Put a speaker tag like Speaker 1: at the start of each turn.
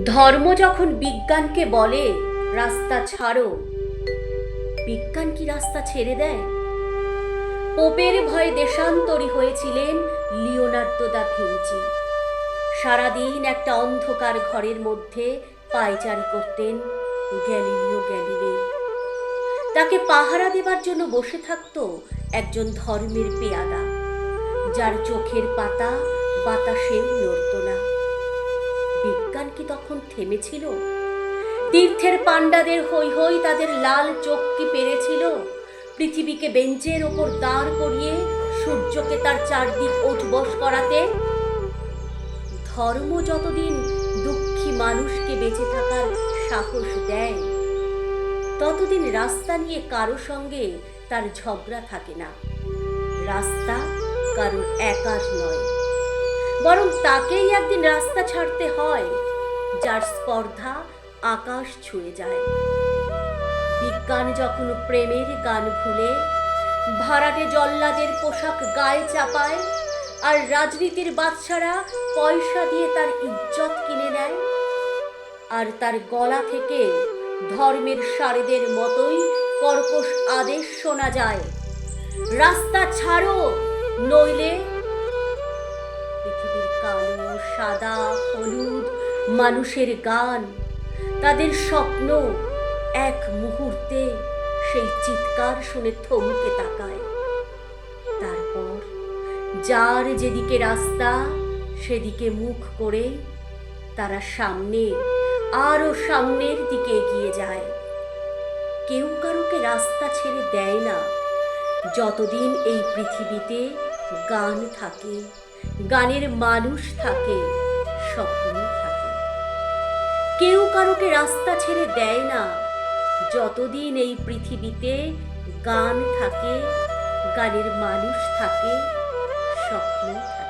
Speaker 1: ধর্ম যখন বিজ্ঞানকে বলে রাস্তা ছাড়ো, বিজ্ঞান কি রাস্তা ছেড়ে দেয়? পোপের ভয়ে দেশান্তরী হয়েছিলেন লিওনার্দো দা ভিঞ্চি। সারাদিন একটা অন্ধকার ঘরের মধ্যে পায়চারি করতেন গ্যালিলিও গ্যালিলেই। তাকে পাহারা দেবার জন্য বসে থাকতো একজন ধর্মের পেয়াদা, যার চোখের পাতা বাতাসেও নড়ত না। বিজ্ঞান কি তখন থেমেছিল? তীর্থের পাণ্ডাদের হৈ হৈ তাদের লাল চোখ কি পেরেছিল পৃথিবীকে বেঞ্চের ওপর দাঁড় করিয়ে সূর্যকে তার চারদিক ওঠবস করাতে? ধর্ম যতদিন দুঃখী মানুষকে বেঁচে থাকার সাহস দেয়, ততদিন রাস্তা নিয়ে কারো সঙ্গে তার ঝগড়া থাকে না। রাস্তা কারোর একার নয়, বরং তাকেই একদিন রাস্তা ছাড়তে হয় যার স্পর্ধা আকাশ ছুঁয়ে যায়। বিজ্ঞান যখন প্রেমের গান ভুলে ভাড়াটে জল্লাদের পোশাক গায়ে চাপায়, আর রাজনীতির বাদশারা পয়সা দিয়ে তার ইজ্জত কিনে নেয়, আর তার গলা থেকে ধর্মের সারেদের মতোই কর্কশ আদেশ শোনা যায়, রাস্তা ছাড়ো নইলে। পৃথিবীর কালো সাদা হলুদ মানুষের গান, তাদের স্বপ্ন এক মুহূর্তে সেই চিৎকার শুনে থমকে তাকায়। তারপর যার যেদিকে রাস্তা সেদিকে মুখ করে তারা সামনে, আরো সামনের দিকে এগিয়ে যায়। কেউ কারোকে রাস্তা ছেড়ে দেয় না যতদিন এই পৃথিবীতে গান থাকে, গানের মানুষ থাকে, স্বপ্ন থাকে। কেউ কারোকে রাস্তা ছেড়ে দেয় না যতদিন এই পৃথিবীতে গান থাকে, গানের মানুষ থাকে, স্বপ্ন থাকে।